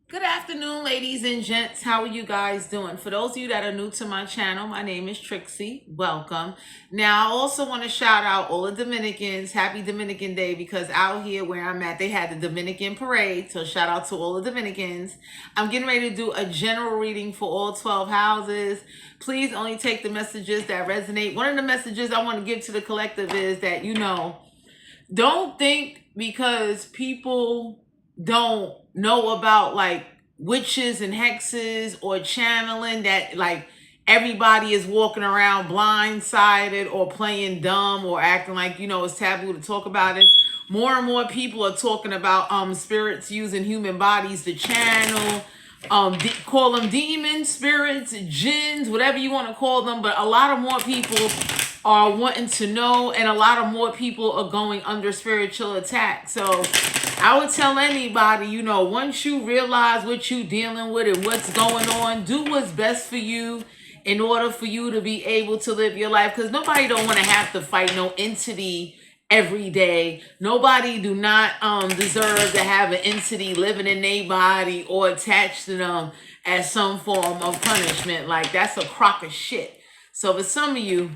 Good afternoon, ladies and gents. How are you guys doing? For those of you that are new to my channel, my name is Trixie. Welcome. Now, I also want to shout out all the Dominicans. Happy Dominican Day, because out here where I'm at, they had the Dominican parade. So shout out to all the Dominicans. I'm getting ready to do a general reading for all 12 houses. Please only take the messages that resonate. One of the messages I want to give to the collective is that, don't think because people don't know about like witches and hexes or channeling that like everybody is walking around blindsided or playing dumb or acting like it's taboo to talk about it. More and more people are talking about spirits using human bodies to channel, call them demons, spirits, jinns, whatever you want to call them. But a lot of more people are wanting to know, and a lot of more people are going under spiritual attack. So I would tell anybody, once you realize what you're dealing with and what's going on, do what's best for you in order for you to be able to live your life. Because nobody don't want to have to fight no entity every day. Nobody do not deserve to have an entity living in their body or attached to them as some form of punishment. Like, that's a crock of shit. So for some of you,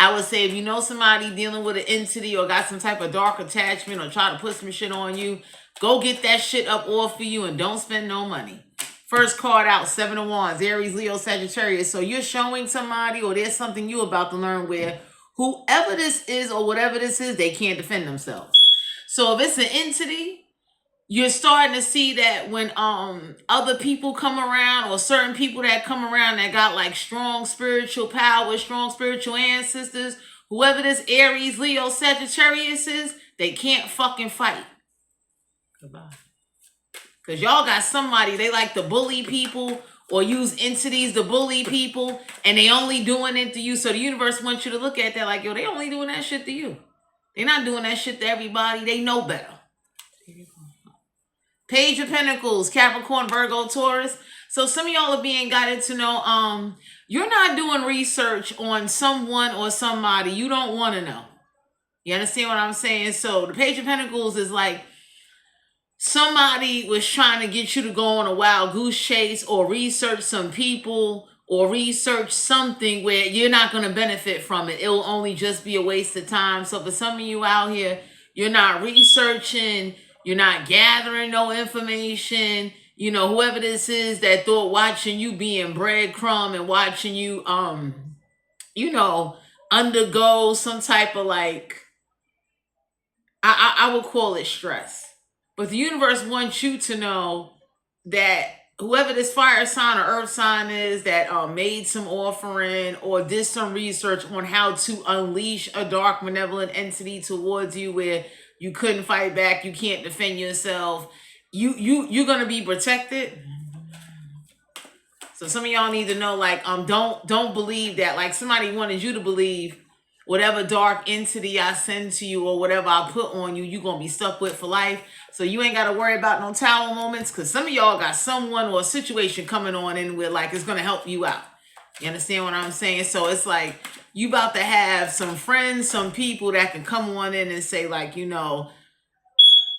I would say if you know somebody dealing with an entity or got some type of dark attachment or try to put some shit on you, go get that shit up off of you and don't spend no money. First card out, Seven of Wands, Aries, Leo, Sagittarius. So you're showing somebody, or there's something you're about to learn where whoever this is or whatever this is, they can't defend themselves. So if it's an entity, you're starting to see that when other people come around, or certain people that come around that got like strong spiritual power, strong spiritual ancestors, whoever this Aries, Leo, Sagittarius is, they can't fucking fight. Goodbye. Because y'all got somebody, they like to bully people or use entities to bully people, and they only doing it to you. So the universe wants you to look at that like, yo, they only doing that shit to you. They're not doing that shit to everybody. They know better. Page of Pentacles, Capricorn, Virgo, Taurus. So some of y'all are being guided to know you're not doing research on someone or somebody you don't want to know. You understand what I'm saying? So the Page of Pentacles is like somebody was trying to get you to go on a wild goose chase or research some people or research something where you're not going to benefit from it. It'll only just be a waste of time. So for some of you out here, you're not researching, you're not gathering no information. Whoever this is that thought watching you being breadcrumb and watching you, undergo some type of like, I would call it stress. But the universe wants you to know that whoever this fire sign or earth sign is that made some offering or did some research on how to unleash a dark malevolent entity towards you where you couldn't fight back, you can't defend yourself, you're gonna be protected. So some of y'all need to know, like, don't believe that. Like, somebody wanted you to believe whatever dark entity I send to you or whatever I put on you, you're gonna be stuck with for life. So you ain't gotta worry about no tower moments, because some of y'all got someone or a situation coming on in where like it's gonna help you out. You understand what I'm saying? So it's like you about to have some friends, some people that can come on in and say like,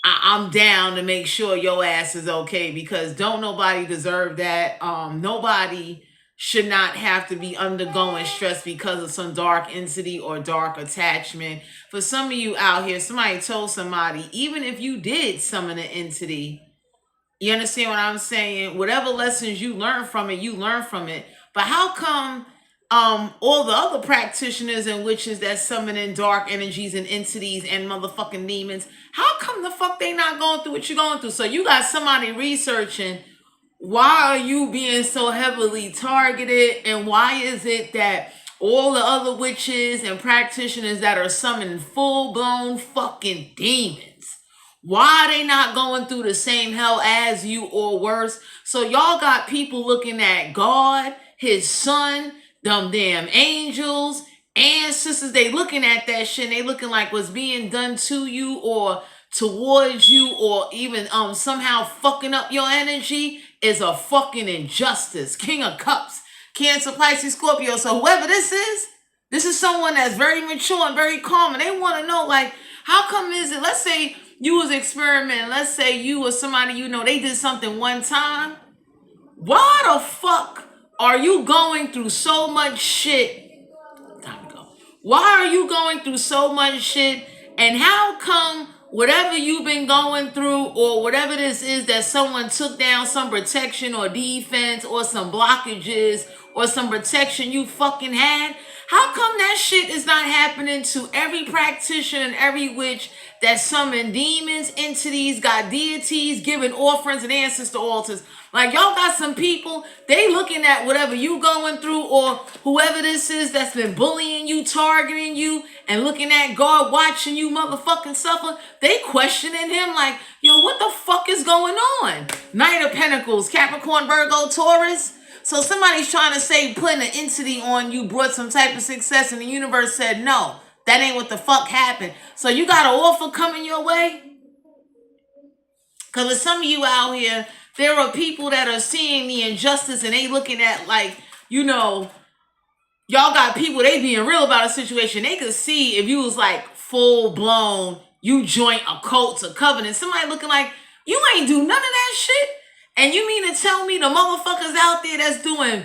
I'm down to make sure your ass is okay, because don't nobody deserve that. Nobody should not have to be undergoing stress because of some dark entity or dark attachment. For some of you out here, somebody told somebody, even if you did summon an entity, you understand what I'm saying? Whatever lessons you learn from it, you learn from it. But how come all the other practitioners and witches that summon in dark energies and entities and motherfucking demons, how come the fuck they not going through what you're going through? So you got somebody researching, why are you being so heavily targeted, and why is it that all the other witches and practitioners that are summoning full-blown fucking demons, why are they not going through the same hell as you or worse? So y'all got people looking at God, his son, them damn angels, ancestors. They looking at that shit and they looking like what's being done to you or towards you or even somehow fucking up your energy is a fucking injustice. King of Cups, Cancer, Pisces, Scorpio. So whoever this is someone that's very mature and very calm, and they want to know, like, how come is it, let's say you was experimenting. Let's say you or somebody you know, they did something one time. Why the fuck are you going through so much shit? Time to go. Why are you going through so much shit? And how come whatever you've been going through or whatever this is that someone took down some protection or defense or some blockages or some protection you fucking had, how come that shit is not happening to every practitioner and every witch that summon demons, entities, got deities, giving offerings and ancestor altars? Like, y'all got some people, they looking at whatever you going through or whoever this is that's been bullying you, targeting you, and looking at God watching you motherfucking suffer. They questioning him like, yo, what the fuck is going on? Knight of Pentacles, Capricorn, Virgo, Taurus. So somebody's trying to say putting an entity on you brought some type of success, and the universe said, no, that ain't what the fuck happened. So you got an offer coming your way? Because with some of you out here, there are people that are seeing the injustice and they looking at like, you know, y'all got people, they being real about a situation. They could see if you was like full blown, you joint a cult, a covenant, somebody looking like, you ain't do none of that shit. And you mean to tell me the motherfuckers out there that's doing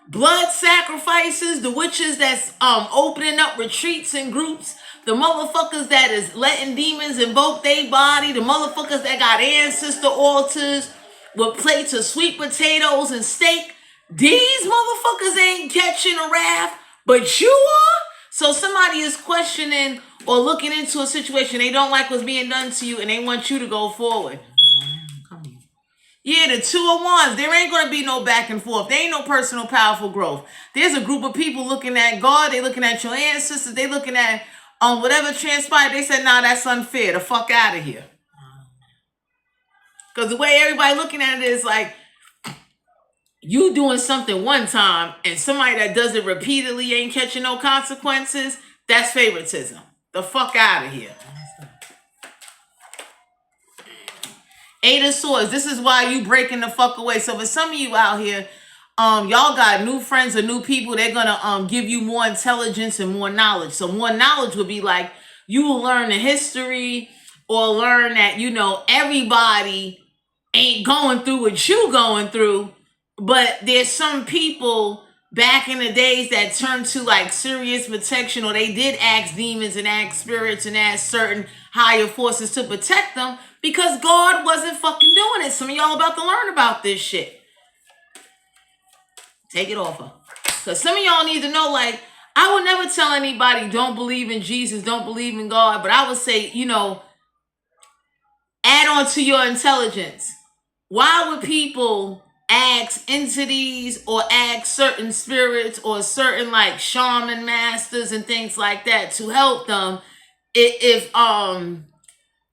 blood sacrifices, the witches that's opening up retreats and groups, the motherfuckers that is letting demons invoke their body, the motherfuckers that got ancestor altars with plates of sweet potatoes and steak, these motherfuckers ain't catching a wrath, but you are? So somebody is questioning or looking into a situation they don't like what's being done to you and they want you to go forward. Yeah, the 2 of Wands, there ain't going to be no back and forth. There ain't no personal powerful growth. There's a group of people looking at God. They looking at your ancestors. They looking at whatever transpired. They said, nah, that's unfair. The fuck out of here. Because the way everybody looking at it is like, you doing something one time and somebody that does it repeatedly ain't catching no consequences. That's favoritism. The fuck out of here. 8 of Swords. This is why you breaking the fuck away. So for some of you out here, y'all got new friends or new people. They're gonna give you more intelligence and more knowledge. So more knowledge would be like you will learn the history or learn that, you know, everybody ain't going through what you going through, but there's some people back in the days that turned to like serious protection, or they did ask demons and ask spirits and ask certain higher forces to protect them because God wasn't fucking doing it. Some of y'all about to learn about this shit. Take it off her. Because some of y'all need to know, like, I would never tell anybody don't believe in Jesus, don't believe in God, but I would say, you know, add on to your intelligence. Why would people ask entities or ask certain spirits or certain like shaman masters and things like that to help them if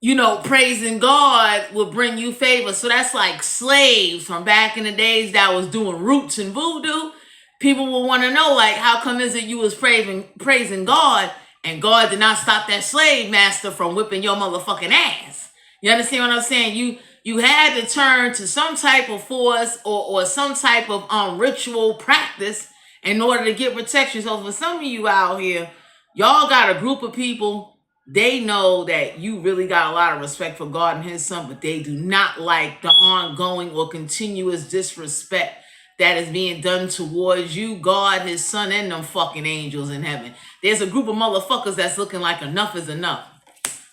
you know, praising God will bring you favor? So that's like slaves from back in the days that was doing roots and voodoo. People will want to know, like, how come is it you was praising God and God did not stop that slave master from whipping your motherfucking ass? You understand what I'm saying? You had to turn to some type of force or some type of ritual practice in order to get protection. So for some of you out here, y'all got a group of people, they know that you really got a lot of respect for God and his son, but they do not like the ongoing or continuous disrespect that is being done towards you, God, his son, and them fucking angels in heaven. There's a group of motherfuckers that's looking like enough is enough.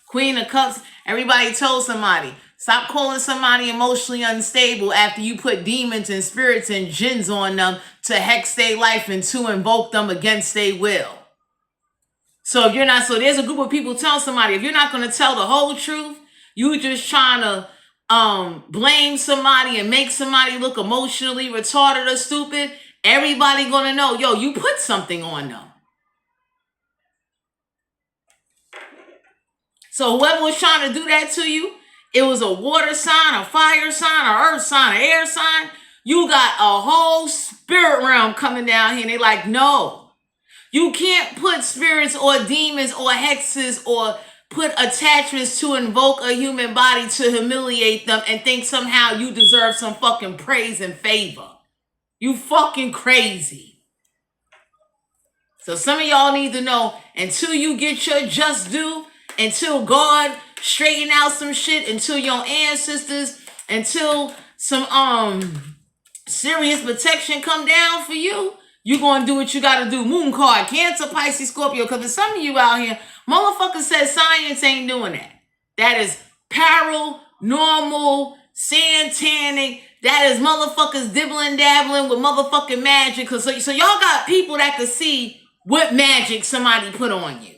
Queen of Cups, everybody told somebody, stop calling somebody emotionally unstable after you put demons and spirits and jinns on them to hex their life and to invoke them against their will. So if you're not, so there's a group of people telling somebody, if you're not going to tell the whole truth, you just trying to blame somebody and make somebody look emotionally retarded or stupid, everybody going to know, yo, you put something on them. So whoever was trying to do that to you, it was a water sign, a fire sign, a earth sign, an air sign. You got a whole spirit realm coming down here. And they like, no, you can't put spirits or demons or hexes or put attachments to invoke a human body to humiliate them and think somehow you deserve some fucking praise and favor. You fucking crazy. So some of y'all need to know, until you get your just due, until God straighten out some shit, until your ancestors, until some serious protection come down for you, you gonna do what you gotta do. Moon card, Cancer, Pisces, Scorpio. Because there's some of you out here, motherfuckers said science ain't doing that. That is paranormal, satanic. That is motherfuckers dibbling dabbling with motherfucking magic. So y'all got people that can see what magic somebody put on you.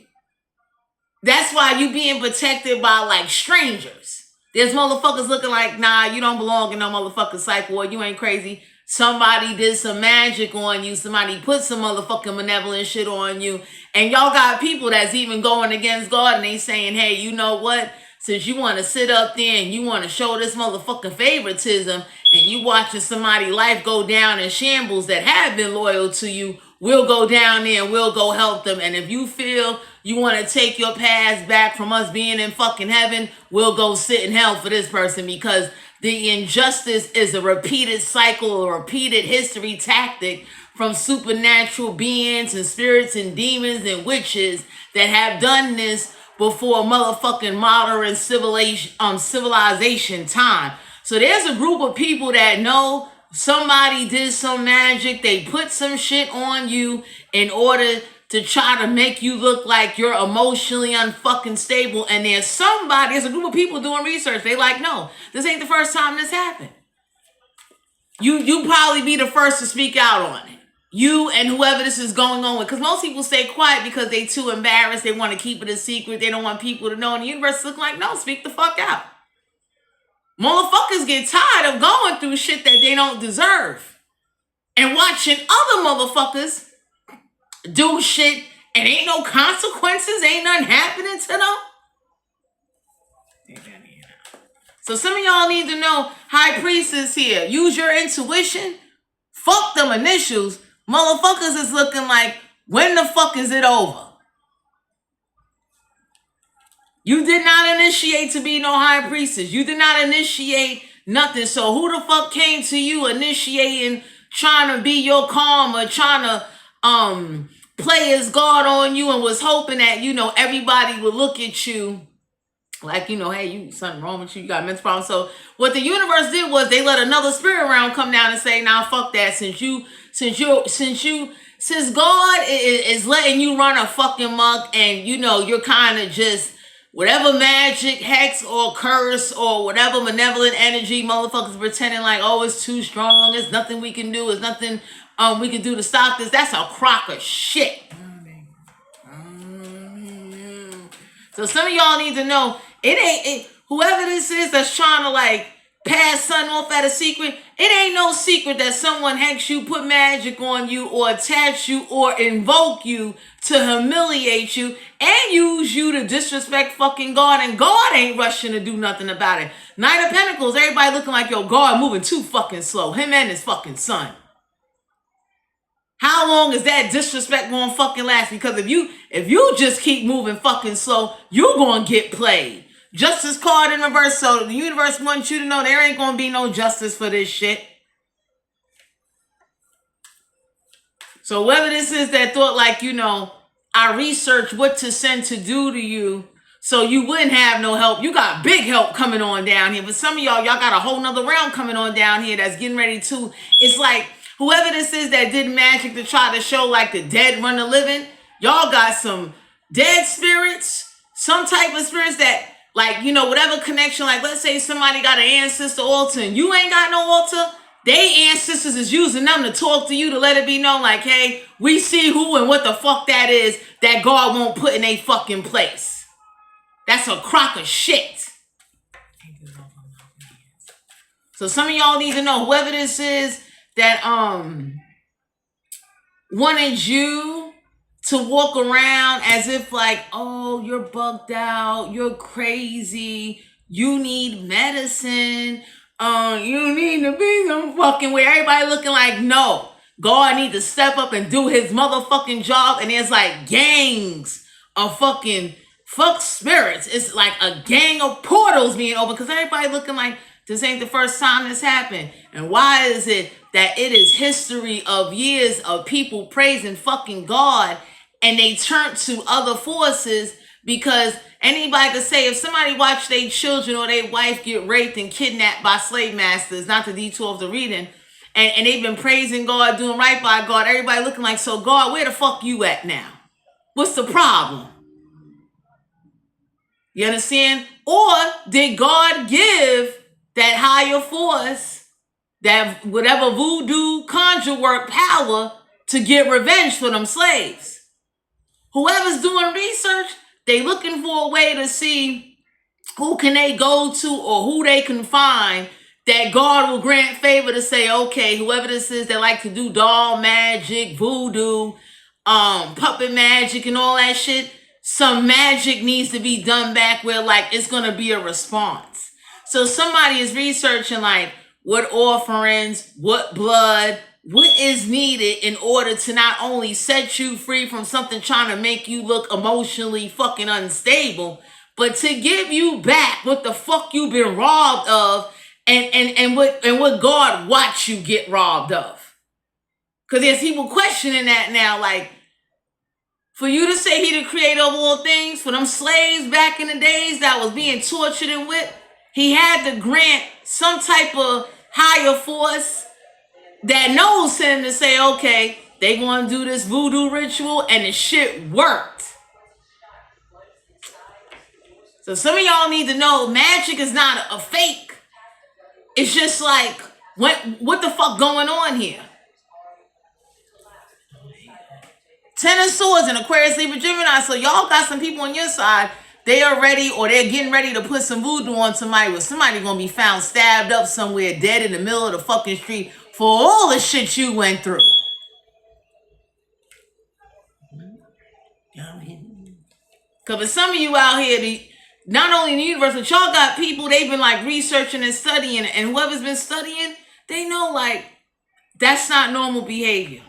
That's why you being protected by like strangers. There's motherfuckers looking like, nah, you don't belong in no motherfucking cycle, or you ain't crazy. Somebody did some magic on you. Somebody put some motherfucking malevolent shit on you. And y'all got people that's even going against God, and they saying, hey, you know what? Since you want to sit up there and you want to show this motherfucking favoritism, and you watching somebody's life go down in shambles that have been loyal to you, we'll go down there and we'll go help them. And if you feel you want to take your past back from us being in fucking heaven, we'll go sit in hell for this person, because the injustice is a repeated cycle, a repeated history tactic from supernatural beings and spirits and demons and witches that have done this before motherfucking modern civilization time. So there's a group of people that know somebody did some magic. They put some shit on you in order to try to make you look like you're emotionally unfucking stable. And there's a group of people doing research. They like, no, this ain't the first time this happened. You probably be the first to speak out on it. You and whoever this is going on with. Because most people stay quiet because they too embarrassed. They want to keep it a secret. They don't want people to know. And the universe is looking like, no, speak the fuck out. Motherfuckers get tired of going through shit that they don't deserve. And watching other motherfuckers do shit and ain't no consequences, ain't nothing happening to them. So some of y'all need to know, High Priestess here, use your intuition. Fuck them initials. Motherfuckers is looking like, when the fuck is it over? You did not initiate to be no High Priestess. You did not initiate nothing. So who the fuck came to you initiating, trying to be your karma, trying to play as God on you, and was hoping that, you know, everybody would look at you like, you know, hey, you something wrong with you, you got mental problems. So what the universe did was they let another spirit realm come down and say, nah, fuck that. Since God is letting you run a fucking muck, and you know, you're kind of just whatever magic, hex, or curse, or whatever malevolent energy motherfuckers pretending like, oh, it's too strong, there's nothing we can do, there's nothing we can do to stop this. That's a crock of shit. So some of y'all need to know, whoever this is that's trying to like pass something off at a secret, it ain't no secret that someone hacks you, put magic on you, or attach you, or invoke you to humiliate you and use you to disrespect fucking God, and God ain't rushing to do nothing about it. Knight of Pentacles, everybody looking like, yo, God moving too fucking slow. Him and his fucking son. How long is that disrespect gonna fucking last? Because if you just keep moving fucking slow, you're gonna get played. Justice card in reverse. So the universe wants you to know there ain't gonna be no justice for this shit. So whether this is that thought, like, you know, I researched what to send to do to you so you wouldn't have no help. You got big help coming on down here. But some of y'all got a whole nother round coming on down here that's getting ready to. It's like, whoever this is that did magic to try to show like the dead run the living, y'all got some dead spirits, some type of spirits that, like, you know, whatever connection, like let's say somebody got an ancestor altar and you ain't got no altar, they ancestors is using them to talk to you to let it be known like, hey, we see who and what the fuck that is that God won't put in a fucking place. That's a crock of shit. So some of y'all need to know, whoever this is that wanted you to walk around as if like, oh, you're bugged out, you're crazy, you need medicine, you need to be some fucking way. Everybody looking like, no, God need to step up and do his motherfucking job. And there's like gangs of fucking fuck spirits. It's like a gang of portals being open because everybody looking like this ain't the first time this happened. And why is it that it is history of years of people praising fucking God and they turn to other forces Because anybody could say if somebody watched their children or their wife get raped and kidnapped by slave masters, not to detour off the reading, and they've been praising God, doing right by God, everybody looking like, so God, where the fuck you at now? What's the problem? You understand? Or did God give that higher force, that whatever voodoo conjure work power to get revenge for them slaves? Whoever's doing research, they looking for a way to see who can they go to or who they can find that God will grant favor to say, okay, whoever this is that like to do doll magic, voodoo, puppet magic and all that shit, some magic needs to be done back where like it's gonna be a response. So somebody is researching like what offerings, what blood, what is needed in order to not only set you free from something trying to make you look emotionally fucking unstable, but to give you back what the fuck you've been robbed of and what God watched you get robbed of. Because there's people questioning that now, like, for you to say he the creator of all things, for them slaves back in the days that was being tortured and whipped, he had to grant some type of higher force that knows him to say, okay, they gonna do this voodoo ritual and the shit worked. So some of y'all need to know magic is not a fake. It's just like, what the fuck going on here? Ten of Swords and Aquarius, Libra, Gemini. So y'all got some people on your side. They are ready or they're getting ready to put some voodoo on somebody where somebody gonna be found stabbed up somewhere dead in the middle of the fucking street for all the shit you went through. Because for some of you out here, not only in the universe, but y'all got people, they've been like researching and studying, and whoever's been studying, they know like that's not normal behavior.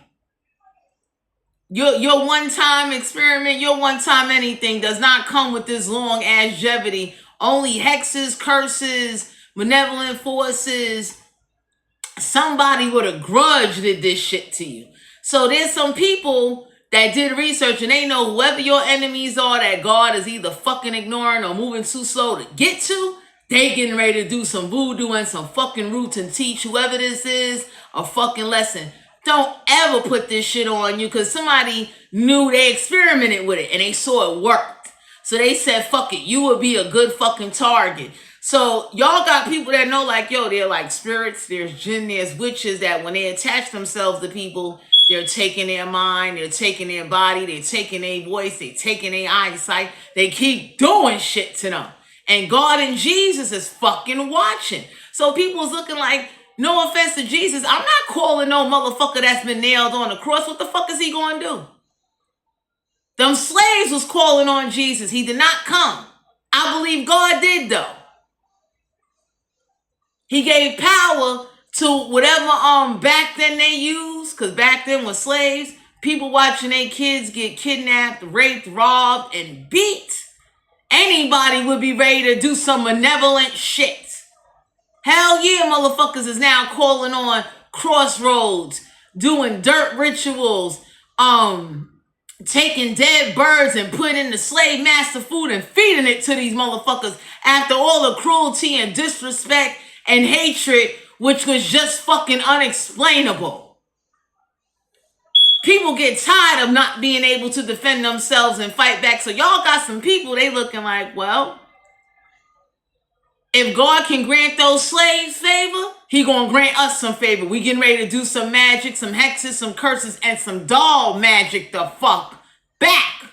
Your one-time experiment, your one-time anything does not come with this long longevity. Only hexes, curses, benevolent forces, somebody with a grudge did this shit to you. So there's some people that did research and they know whoever your enemies are that God is either fucking ignoring or moving too slow to get to, they getting ready to do some voodoo and some fucking roots and teach whoever this is a fucking lesson. Don't ever put this shit on you because somebody knew, they experimented with it and they saw it worked. So they said, fuck it, you would be a good fucking target. So y'all got people that know like, yo, they're like spirits, there's jinn, there's witches that when they attach themselves to people, they're taking their mind, they're taking their body, they're taking their voice, they're taking their eyesight. They keep doing shit to them. And God and Jesus is fucking watching. So people's looking like, no offense to Jesus, I'm not calling no motherfucker that's been nailed on the cross. What the fuck is he going to do? Them slaves was calling on Jesus. He did not come. I believe God did though. He gave power to whatever back then they used, because back then was slaves. People watching their kids get kidnapped, raped, robbed, and beat. Anybody would be ready to do some malevolent shit. Hell yeah, motherfuckers is now calling on crossroads, doing dirt rituals, taking dead birds and putting in the slave master food and feeding it to these motherfuckers after all the cruelty and disrespect and hatred, which was just fucking unexplainable. People get tired of not being able to defend themselves and fight back. So y'all got some people, they looking like, well, if God can grant those slaves favor, he gonna grant us some favor. We getting ready to do some magic, some hexes, some curses, and some doll magic the fuck back.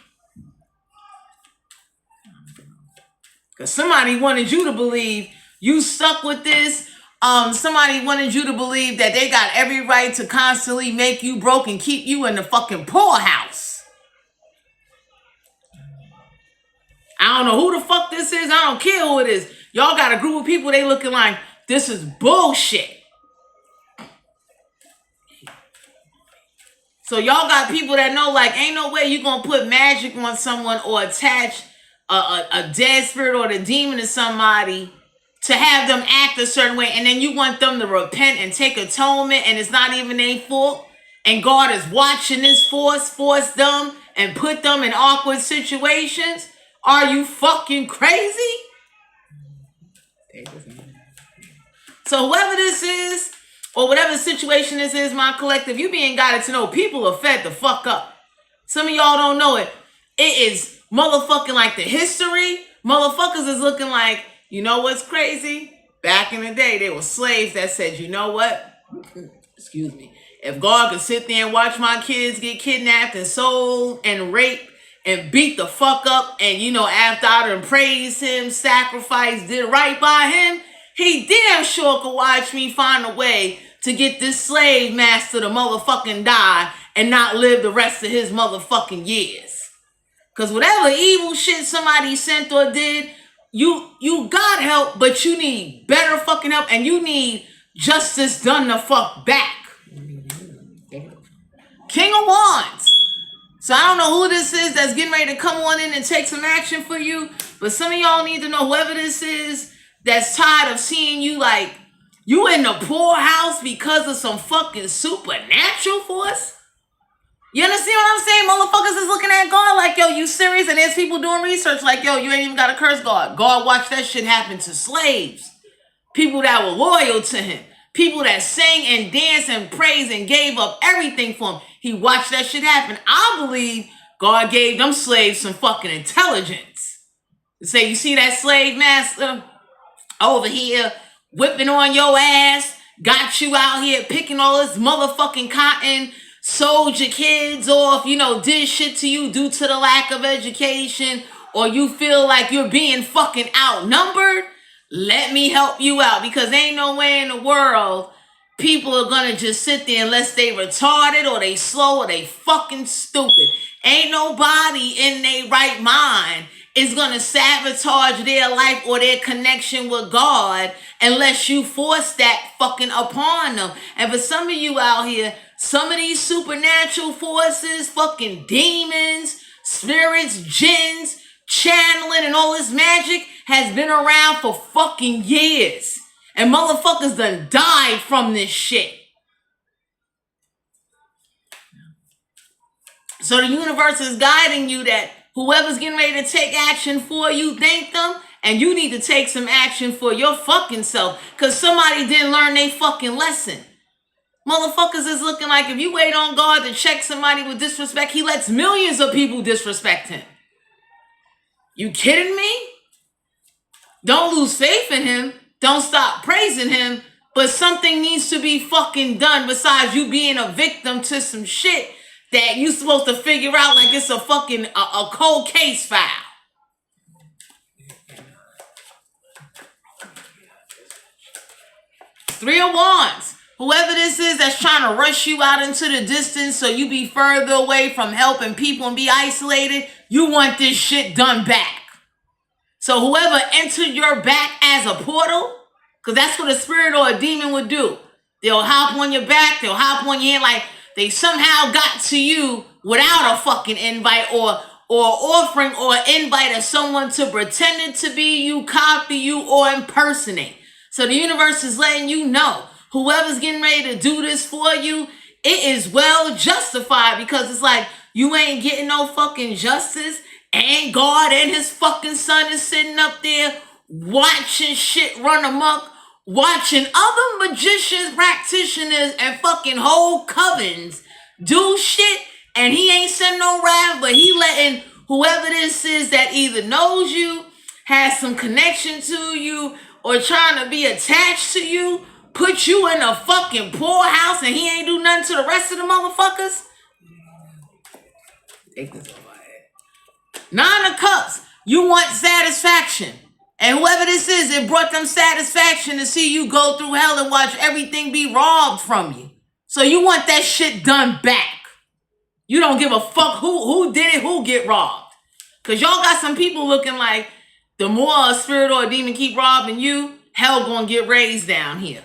Because somebody wanted you to believe you stuck with this. Somebody wanted you to believe that they got every right to constantly make you broke and keep you in the fucking poorhouse. I don't know who the fuck this is. I don't care who it is. Y'all got a group of people, they looking like, this is bullshit. So y'all got people that know like, ain't no way you gonna put magic on someone or attach a dead spirit or the demon to somebody to have them act a certain way, and then you want them to repent and take atonement, and it's not even their fault, and God is watching this force them and put them in awkward situations. Are you fucking crazy? So whoever this is, or whatever the situation this is, my collective, you being guided to know people are fed the fuck up. Some of y'all don't know it. It is motherfucking like the history. Motherfuckers is looking like, you know what's crazy? Back in the day, there were slaves that said, you know what? Excuse me. If God could sit there and watch my kids get kidnapped and sold and raped and beat the fuck up, and after I done praised him, sacrificed, did right by him, he damn sure could watch me find a way to get this slave master to motherfucking die and not live the rest of his motherfucking years. Because whatever evil shit somebody sent or did, you got help, but you need better fucking help, and you need justice done the fuck back. King of Wands. So I don't know who this is that's getting ready to come on in and take some action for you, but some of y'all need to know whoever this is that's tired of seeing you like you in the poorhouse because of some fucking supernatural force. You understand what I'm saying? Motherfuckers is looking at God like, yo, you serious? And there's people doing research like, yo, you ain't even got to curse God. God watched that shit happen to slaves. People that were loyal to him. People that sang and danced and praised and gave up everything for him. He watched that shit happen. I believe God gave them slaves some fucking intelligence. To say, you see that slave master over here whipping on your ass, got you out here picking all this motherfucking cotton, sold your kids off, did shit to you due to the lack of education, or you feel like you're being fucking outnumbered, let me help you out, because ain't no way in the world people are gonna just sit there unless they retarded or they slow or they fucking stupid. Ain't nobody in their right mind is gonna sabotage their life or their connection with God unless you force that fucking upon them. And for some of you out here, some of these supernatural forces, fucking demons, spirits, jinns, channeling, and all this magic has been around for fucking years. And motherfuckers done died from this shit. So the universe is guiding you that whoever's getting ready to take action for you, thank them. And you need to take some action for your fucking self. Because somebody didn't learn their fucking lesson. Motherfuckers is looking like if you wait on God to check somebody with disrespect, he lets millions of people disrespect him. You kidding me? Don't lose faith in him. Don't stop praising him. But something needs to be fucking done besides you being a victim to some shit that you supposed to figure out like it's a fucking a cold case file. Three of Wands. Whoever this is that's trying to rush you out into the distance so you be further away from helping people and be isolated, you want this shit done back. So whoever entered your back as a portal, because that's what a spirit or a demon would do. They'll hop on your back, they'll hop on your head like they somehow got to you without a fucking invite or offering or invite of someone to pretend it to be you, copy you, or impersonate. So the universe is letting you know, whoever's getting ready to do this for you, it is well justified, because it's like you ain't getting no fucking justice, and God and his fucking son is sitting up there watching shit run amok, watching other magicians, practitioners, and fucking whole covens do shit, and he ain't sending no wrath, but he letting whoever this is that either knows you, has some connection to you, or trying to be attached to you, put you in a fucking poorhouse and he ain't do nothing to the rest of the motherfuckers. Take this over my head. Nine of Cups. You want satisfaction. And whoever this is, it brought them satisfaction to see you go through hell and watch everything be robbed from you. So you want that shit done back. You don't give a fuck who did it, who get robbed. Because y'all got some people looking like the more a spirit or a demon keep robbing you, hell gonna get raised down here.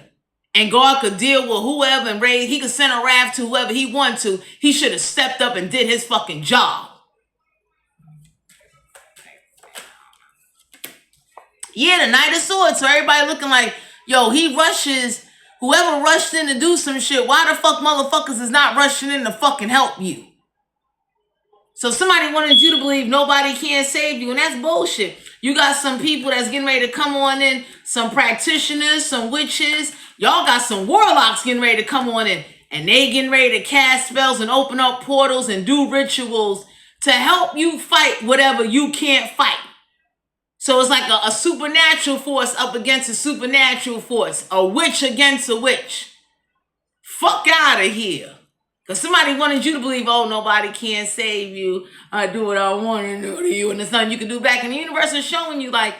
And God could deal with whoever and raise, he could send a wrath to whoever he wanted to. He should have stepped up and did his fucking job. Yeah, the Knight of Swords. So everybody looking like, yo, he rushes, whoever rushed in to do some shit, why the fuck motherfuckers is not rushing in to fucking help you? So somebody wanted you to believe nobody can save you, and that's bullshit. You got some people that's getting ready to come on in, some practitioners, some witches. Y'all got some warlocks getting ready to come on in, and they getting ready to cast spells and open up portals and do rituals to help you fight whatever you can't fight. So it's like a supernatural force up against a supernatural force, a witch against a witch. Fuck out of here. Because somebody wanted you to believe, oh, nobody can save you. I do what I want to do to you. And there's nothing you can do back. And the universe is showing you like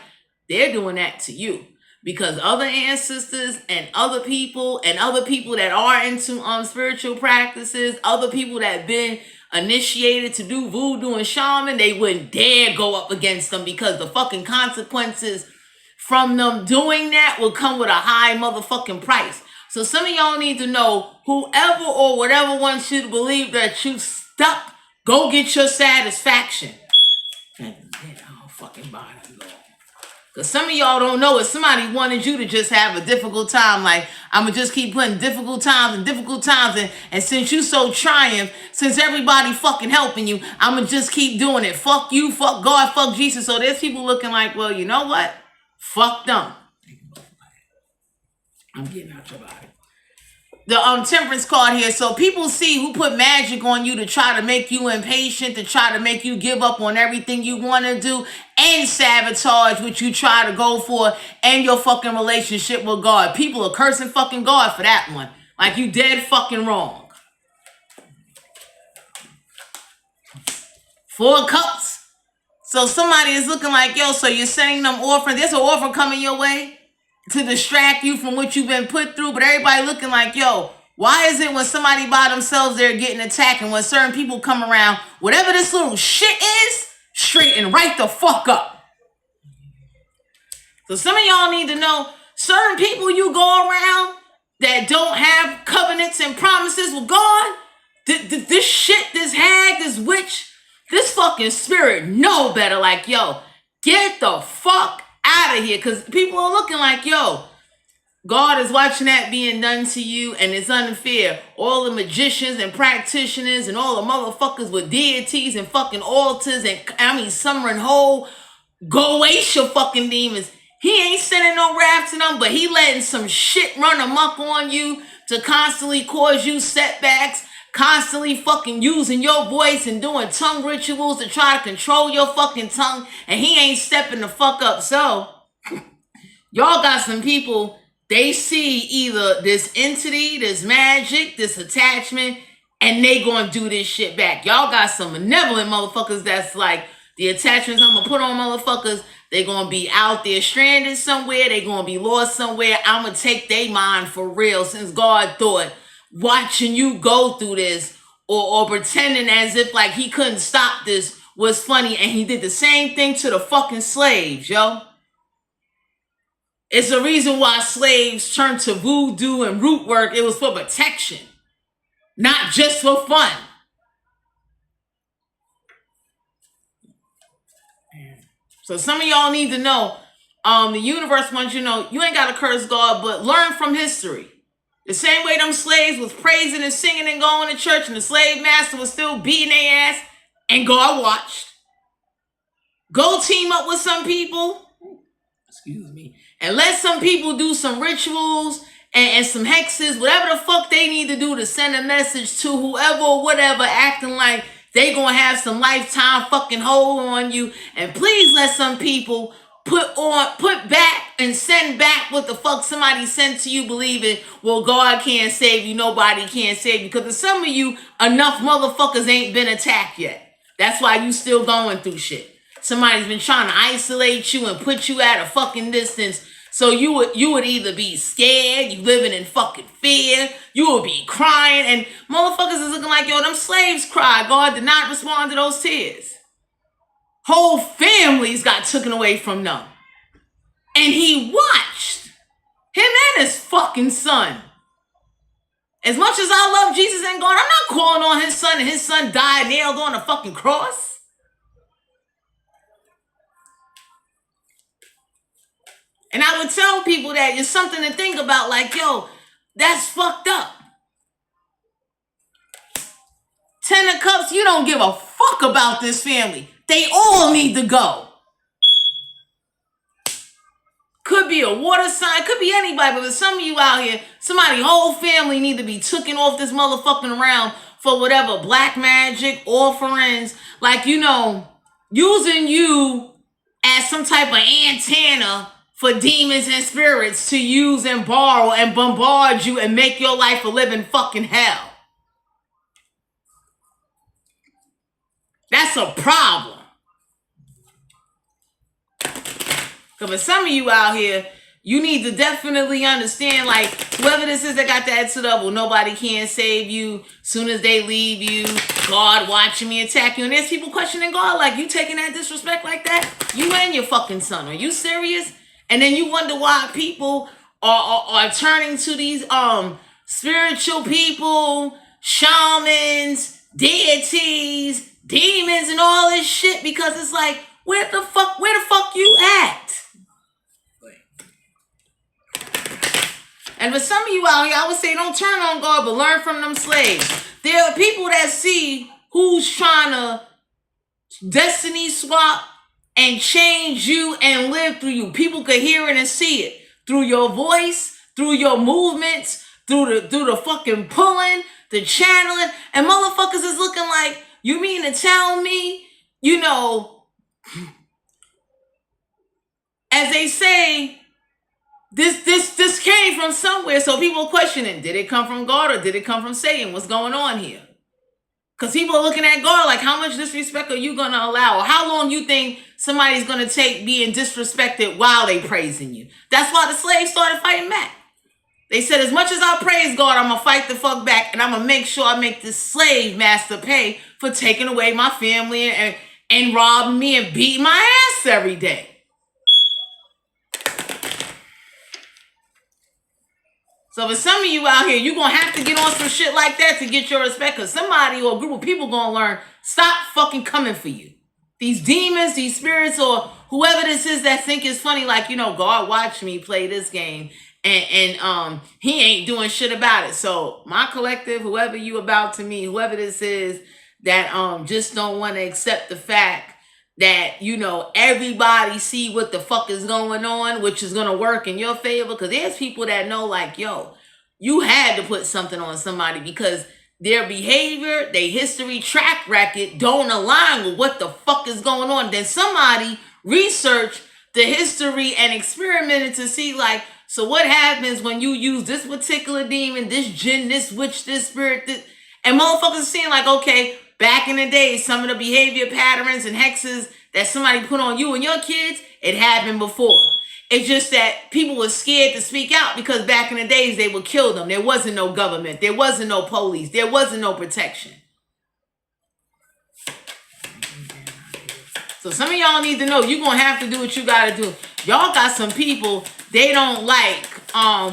they're doing that to you. Because other ancestors and other people that are into spiritual practices, other people that have been initiated to do voodoo and shaman, they wouldn't dare go up against them because the fucking consequences from them doing that will come with a high motherfucking price. So some of y'all need to know, whoever or whatever wants you to believe that you stuck, go get your satisfaction. And I'll fucking body go. Because some of y'all don't know it. Somebody wanted you to just have a difficult time. Like, I'm going to just keep putting difficult times. And since you so triumph, since everybody fucking helping you, I'm going to just keep doing it. Fuck you, fuck God, fuck Jesus. So there's people looking like, well, you know what? Fuck them. I'm getting out your body. The temperance card here. So people see who put magic on you to try to make you impatient, to try to make you give up on everything you want to do, and sabotage what you try to go for and your fucking relationship with God. People are cursing fucking God for that one. Like you dead fucking wrong. 4 cups. So somebody is looking like, yo, so you're sending them offering. There's an offer coming your way to distract you from what you've been put through, but everybody looking like, yo, why is it when somebody by themselves they're getting attacked, and when certain people come around, whatever this little shit is, straighten right the fuck up. So some of y'all need to know, certain people you go around that don't have covenants and promises with God, this shit, this hag, this witch, this fucking spirit know better. Like, yo, get the fuck out of here. Because people are looking like, yo, God is watching that being done to you, and it's unfair. All the magicians and practitioners and all the motherfuckers with deities and fucking altars and, summoning whole Goetia fucking demons. He ain't sending no wrath to them, but he letting some shit run amok on you to constantly cause you setbacks, constantly fucking using your voice and doing tongue rituals to try to control your fucking tongue, and he ain't stepping the fuck up. So, y'all got some people, they see either this entity, this magic, this attachment, and they gonna do this shit back. Y'all got some benevolent motherfuckers that's like, the attachments I'm gonna put on motherfuckers, they gonna be out there stranded somewhere, they gonna be lost somewhere. I'm gonna take their mind for real, since God thought watching you go through this or pretending as if like he couldn't stop this was funny, and he did the same thing to the fucking slaves, yo. It's the reason why slaves turned to voodoo and root work. It was for protection, not just for fun. So some of y'all need to know, the universe wants you to know, you ain't got to curse God, but learn from history. The same way them slaves was praising and singing and going to church, and the slave master was still beating their ass, and God watched. Go team up with some people, and let some people do some rituals and some hexes, whatever the fuck they need to do to send a message to whoever or whatever, acting like they gonna have some lifetime fucking hold on you. And please let some people put back and send back what the fuck somebody sent to you, believing, well, God can't save you, nobody can't save you. Because for some of you, enough motherfuckers ain't been attacked yet. That's why you still going through shit. Somebody's been trying to isolate you and put you at a fucking distance. So you would either be scared, you living in fucking fear, you would be crying, and motherfuckers is looking like, yo, them slaves cried. God did not respond to those tears. Whole families got taken away from them. And he watched him and his fucking son. As much as I love Jesus and God, I'm not calling on his son, and his son died nailed on a fucking cross. And I would tell people that it's something to think about, like, yo, that's fucked up. 10 of Cups, you don't give a fuck fuck about this family. They all need to go. Could be a water sign, could be anybody, but for some of you out here, somebody's whole family need to be taken off this motherfucking realm for whatever black magic offerings, like, you know, using you as some type of antenna for demons and spirits to use and borrow and bombard you and make your life a living fucking hell. That's a problem. Because for some of you out here, you need to definitely understand, like, whoever this is that got that set up, well, nobody can save you. Soon as they leave you, God watching me attack you. And there's people questioning God, like, you taking that disrespect like that? You and your fucking son. Are you serious? And then you wonder why people are turning to these spiritual people, shamans, deities, demons, and all this shit, because it's like, where the fuck you at? And for some of you out here, I would say don't turn on God, but learn from them slaves. There are people that see who's trying to destiny swap and change you and live through you. People could hear it and see it through your voice, through your movements, through the fucking pulling, the channeling, and motherfuckers is looking like, you mean to tell me, you know, as they say, this came from somewhere. So people are questioning, did it come from God or did it come from Satan? What's going on here? Because people are looking at God like, how much disrespect are you going to allow? Or how long you think somebody's going to take being disrespected while they praising you? That's why the slaves started fighting back. They said, as much as I praise God, I'm going to fight the fuck back, and I'm going to make sure I make this slave master pay for taking away my family and robbing me and beating my ass every day. So for some of you out here, you're going to have to get on some shit like that to get your respect, because somebody or a group of people going to learn, stop fucking coming for you. These demons, these spirits, or whoever this is that think it's funny, like, you know, God watched me play this game and he ain't doing shit about it. So my collective, whoever you about to meet, whoever this is that just don't want to accept the fact that, you know, everybody see what the fuck is going on, which is going to work in your favor. Because there's people that know, like, yo, you had to put something on somebody because their behavior, their history, track record don't align with what the fuck is going on. Then somebody researched the history and experimented to see, like, so what happens when you use this particular demon, this jinn, this witch, this spirit, this, and motherfuckers seeing like, okay, back in the day, some of the behavior patterns and hexes that somebody put on you and your kids, it happened before. It's just that people were scared to speak out because back in the days, they would kill them. There wasn't no government. There wasn't no police. There wasn't no protection. So some of y'all need to know you're going to have to do what you got to do. Y'all got some people, they don't like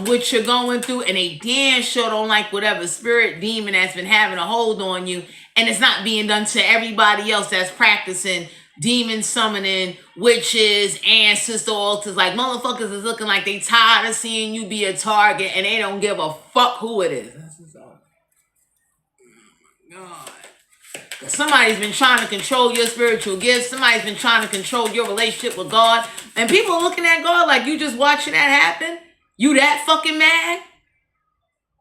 what you're going through, and they damn sure don't like whatever spirit demon that's been having a hold on you. And it's not being done to everybody else that's practicing demon summoning, witches, ancestor altars. Like, motherfuckers is looking like they tired of seeing you be a target, and they don't give a fuck who it is. Oh my God. Somebody's been trying to control your spiritual gifts. Somebody's been trying to control your relationship with God. And people are looking at God like, you just watching that happen? You that fucking mad?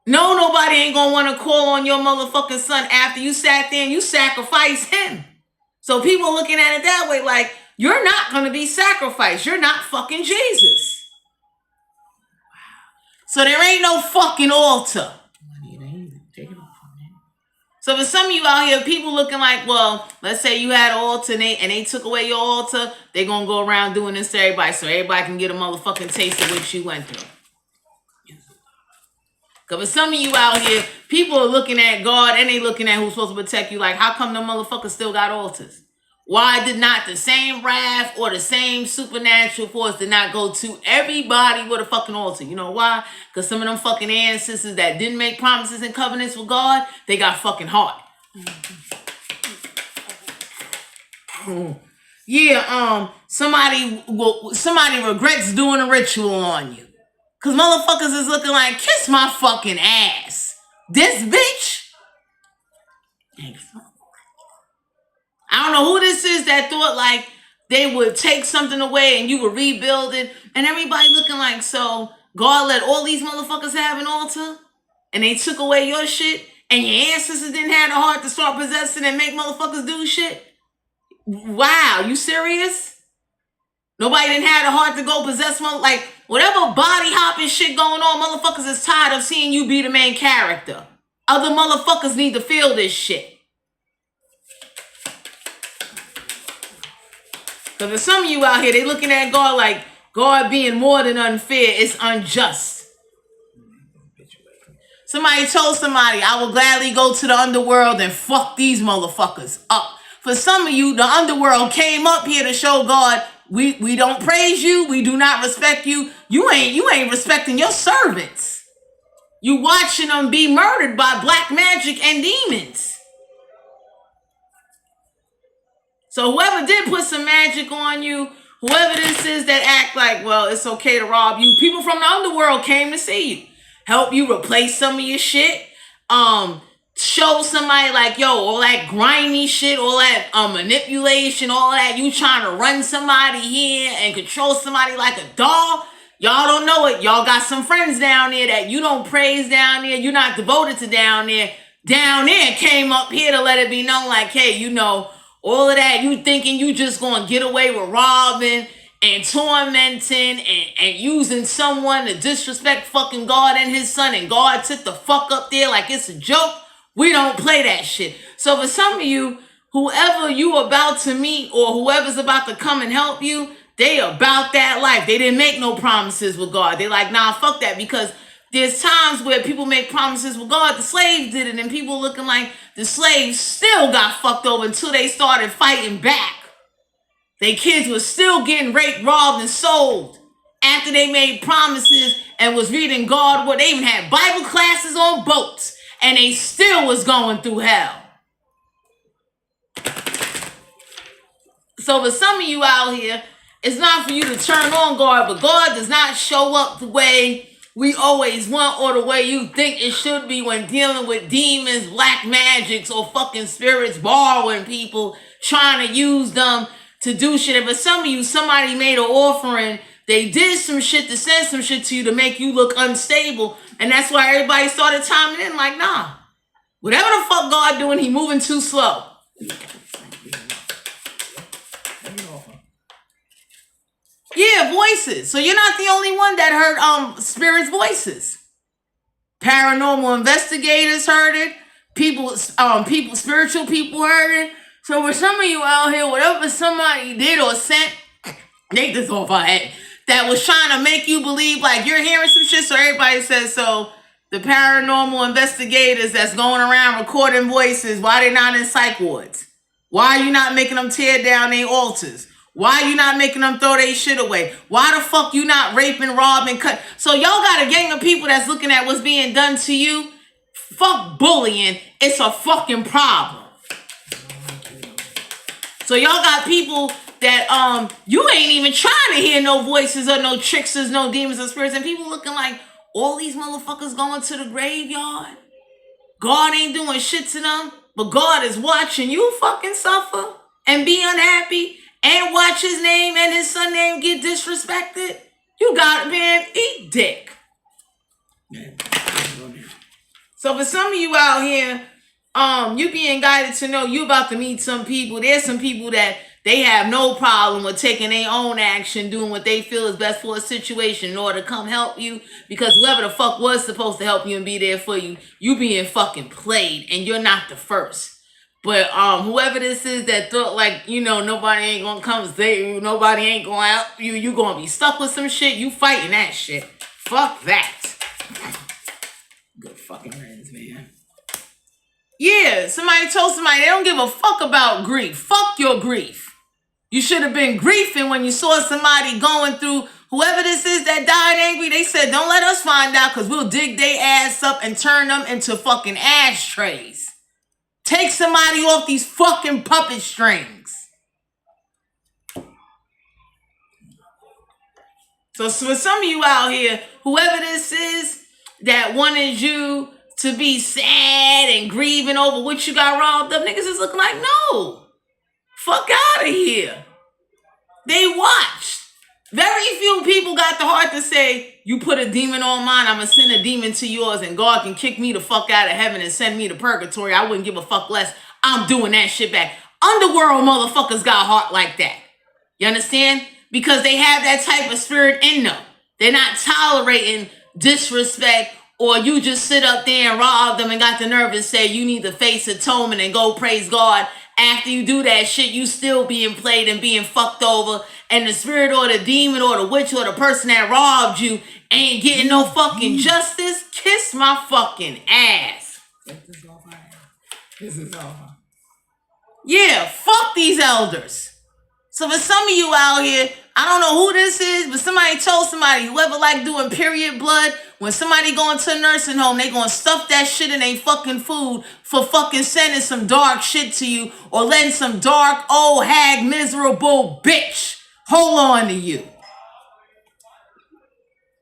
No, nobody ain't gonna want to call on your motherfucking son after you sat there and you sacrificed him. So people are looking at it that way, like, you're not gonna be sacrificed. You're not fucking Jesus. So there ain't no fucking altar. So for some of you out here, people looking like, well, let's say you had an altar and they took away your altar, they're going to go around doing this to everybody so everybody can get a motherfucking taste of what you went through. Because for some of you out here, people are looking at God and they looking at who's supposed to protect you. Like, how come the motherfuckers still got altars? Why did not the same wrath or the same supernatural force did not go to everybody with a fucking altar? You know why? Because some of them fucking ancestors that didn't make promises and covenants with God, they got fucking heart. Yeah, somebody regrets doing a ritual on you. Because motherfuckers is looking like, kiss my fucking ass. This bitch? I don't know who this is that thought like they would take something away and you would rebuild it, and everybody looking like, so God let all these motherfuckers have an altar and they took away your shit and your ancestors didn't have the heart to start possessing and make motherfuckers do shit? Wow, you serious? Nobody didn't have the heart to go possess like whatever body hopping shit going on, motherfuckers is tired of seeing you be the main character. Other motherfuckers need to feel this shit. Because for some of you out here, they looking at God like God being more than unfair. It's unjust. Somebody told somebody, I will gladly go to the underworld and fuck these motherfuckers up. For some of you, the underworld came up here to show God, we don't praise you. We do not respect you. You ain't respecting your servants. You watching them be murdered by black magic and demons. So whoever did put some magic on you, whoever this is that act like, well, it's okay to rob you, people from the underworld came to see you. Help you replace some of your shit. Show somebody like, yo, all that grimy shit, all that manipulation, all that, you trying to run somebody here and control somebody like a doll. Y'all don't know it. Y'all got some friends down there that you don't praise down there. You're not devoted to down there. Down there came up here to let it be known like, hey, you know, all of that, you thinking you just going to get away with robbing and tormenting and using someone to disrespect fucking God and his son, and God took the fuck up there like it's a joke. We don't play that shit. So for some of you, whoever you about to meet or whoever's about to come and help you, they about that life. They didn't make no promises with God. They like, nah, fuck that, because there's times where people make promises with God. The slaves did it, and people looking like the slaves still got fucked over until they started fighting back. They kids was still getting raped, robbed, and sold after they made promises and was reading God. What they even had Bible classes on boats, and they still was going through hell. So for some of you out here, it's not for you to turn on God, but God does not show up the way we always want or the way you think it should be when dealing with demons, black magics, or fucking spirits borrowing people, trying to use them to do shit. And for some of you, somebody made an offering. They did some shit to send some shit to you to make you look unstable. And that's why everybody started timing in like, nah, whatever the fuck God doing, he moving too slow. Yeah, voices. So you're not the only one that heard spirits' voices. Paranormal investigators heard it. Spiritual people heard it. So for some of you out here, whatever somebody did or sent, take this off our head, that was trying to make you believe like you're hearing some shit. So everybody says, so the paranormal investigators that's going around recording voices, why they not in psych wards? Why are you not making them tear down their altars? Why you not making them throw their shit away? Why the fuck you not raping, robbing, cut? So y'all got a gang of people that's looking at what's being done to you. Fuck bullying. It's a fucking problem. So y'all got people that you ain't even trying to hear no voices or no tricksters, no demons or spirits, and people looking like all these motherfuckers going to the graveyard. God ain't doing shit to them, but God is watching you fucking suffer and be unhappy and watch his name and his son name get disrespected. You got it, man. Eat dick. So for some of you out here, you being guided to know you about to meet some people. There's some people that they have no problem with taking their own action, doing what they feel is best for a situation in order to come help you, because whoever the fuck was supposed to help you and be there for you, you being fucking played, and you're not the first. But whoever this is that thought like, you know, nobody ain't gonna come save you, nobody ain't gonna help you, you gonna be stuck with some shit, you fighting that shit. Fuck that. Good fucking friends, man. Yeah, somebody told somebody they don't give a fuck about grief. Fuck your grief. You should have been griefing when you saw somebody going through, whoever this is that died angry. They said, don't let us find out, because we'll dig their ass up and turn them into fucking ashtrays. Take somebody off these fucking puppet strings. So for some of you out here, whoever this is that wanted you to be sad and grieving over what you got robbed up, niggas is looking like, no. Fuck out of here. They watched. Very few people got the heart to say, you put a demon on mine, I'm going to send a demon to yours, and God can kick me the fuck out of heaven and send me to purgatory. I wouldn't give a fuck less. I'm doing that shit back. Underworld motherfuckers got heart like that. You understand? Because they have that type of spirit in them. They're not tolerating disrespect, or you just sit up there and rob them and got the nerve to say you need to face atonement and go praise God. After you do that shit, you still being played and being fucked over, and the spirit or the demon or the witch or the person that robbed you ain't getting no fucking justice. Kiss my fucking ass. This is over. Yeah, fuck these elders. So for some of you out here, I don't know who this is, but somebody told somebody, whoever like doing period blood, when somebody going to a nursing home, they gonna stuff that shit in their fucking food for fucking sending some dark shit to you, or letting some dark, old hag, miserable bitch hold on to you.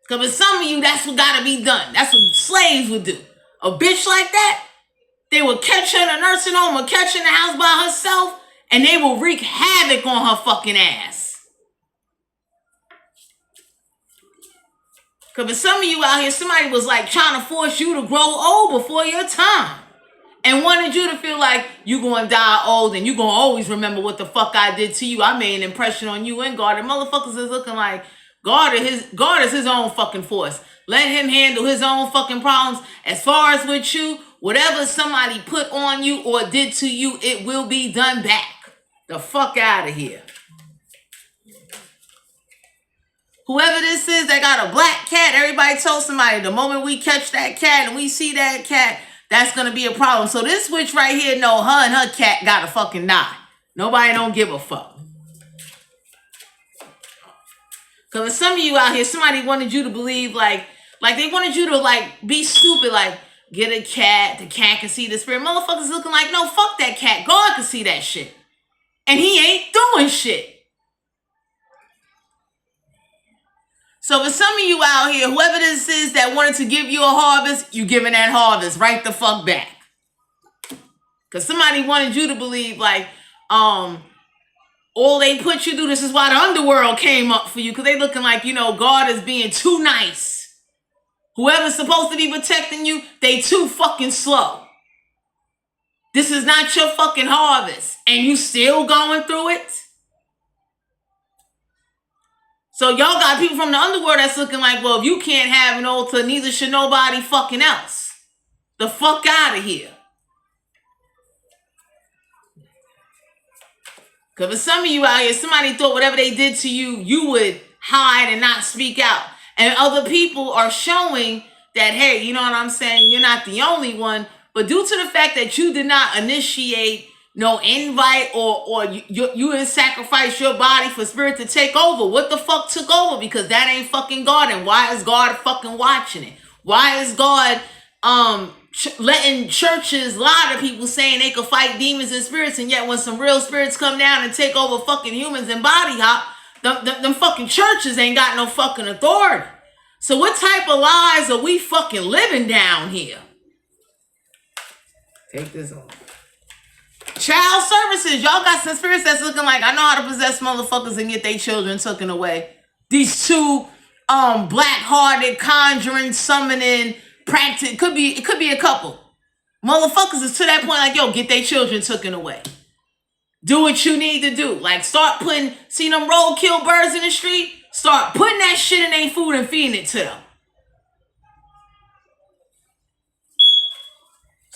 Because for some of you, that's what gotta be done. That's what slaves would do. A bitch like that, they would catch her in a nursing home or catch her in the house by herself, and they will wreak havoc on her fucking ass. Because for some of you out here, somebody was like trying to force you to grow old before your time, and wanted you to feel like you're going to die old and you're going to always remember what the fuck I did to you. I made an impression on you and God. And motherfuckers is looking like God is his own fucking force. Let him handle his own fucking problems. As far as with you, whatever somebody put on you or did to you, it will be done back. The fuck out of here. Whoever this is that got a black cat, everybody told somebody the moment we catch that cat and we see that cat, that's going to be a problem. So this witch right here know her and her cat got to fucking die. Nobody don't give a fuck. Because some of you out here, somebody wanted you to believe like they wanted you to like be stupid, like get a cat, the cat can see the spirit. Motherfuckers looking like, no, fuck that cat. God can see that shit. And he ain't doing shit. So for some of you out here, whoever this is that wanted to give you a harvest, you giving that harvest right the fuck back. Because somebody wanted you to believe like, all they put you through, this is why the underworld came up for you. Because they looking like, God is being too nice. Whoever's supposed to be protecting you, they too fucking slow. This is not your fucking harvest. And you still going through it? So y'all got people from the underworld that's looking like, well, if you can't have an altar, neither should nobody fucking else. The fuck out of here. Because for some of you out here, somebody thought whatever they did to you, you would hide and not speak out. And other people are showing that, hey, you know what I'm saying? You're not the only one. But due to the fact that you did not initiate no invite or you didn't sacrifice your body for spirit to take over. What the fuck took over? Because that ain't fucking God. And why is God fucking watching it? Why is God letting churches lie to people saying they could fight demons and spirits, and yet when some real spirits come down and take over fucking humans and body hop, them fucking churches ain't got no fucking authority. So what type of lies are we fucking living down here? Take this off. Child services. Y'all got some spirits that's looking like, I know how to possess motherfuckers and get their children taken away. These two black-hearted, conjuring, summoning, practice. It could be a couple. Motherfuckers is to that point like, yo, get their children taken away. Do what you need to do. Like start putting, see them roadkill birds in the street? Start putting that shit in their food and feeding it to them.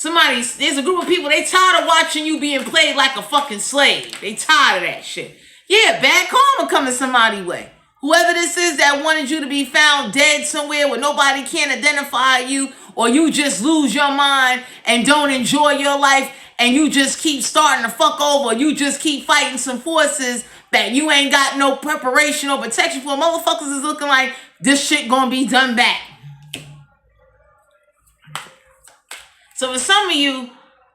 There's a group of people, they tired of watching you being played like a fucking slave. They tired of that shit. Yeah, bad karma coming somebody's way. Whoever this is that wanted you to be found dead somewhere where nobody can identify you, or you just lose your mind and don't enjoy your life, and you just keep starting to fuck over, you just keep fighting some forces that you ain't got no preparation or protection for. Motherfuckers is looking like this shit gonna be done back. So for some of you,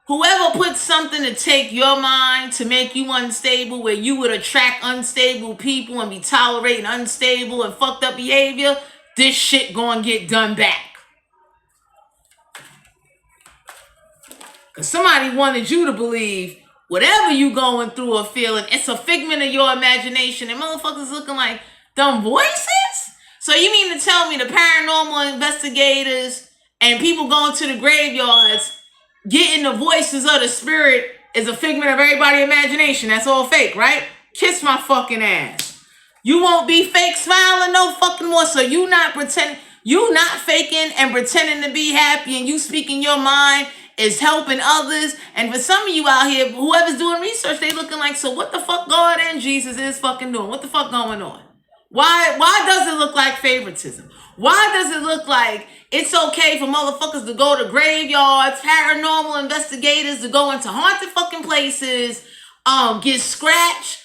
whoever put something to take your mind to make you unstable, where you would attract unstable people and be tolerating unstable and fucked up behavior, this shit gonna get done back. Because somebody wanted you to believe whatever you going through or feeling, it's a figment of your imagination. And motherfuckers looking like dumb voices? So you mean to tell me the paranormal investigators and people going to the graveyards getting the voices of the spirit is a figment of everybody's imagination? That's all fake, right? Kiss my fucking ass. You won't be fake smiling no fucking more. So you not faking and pretending to be happy, and you speaking your mind is helping others. And for some of you out here, whoever's doing research, they looking like, so what the fuck God and Jesus is fucking doing? What the fuck going on? Why does it look like favoritism? Why does it look like it's okay for motherfuckers to go to graveyards, paranormal investigators to go into haunted fucking places, get scratched,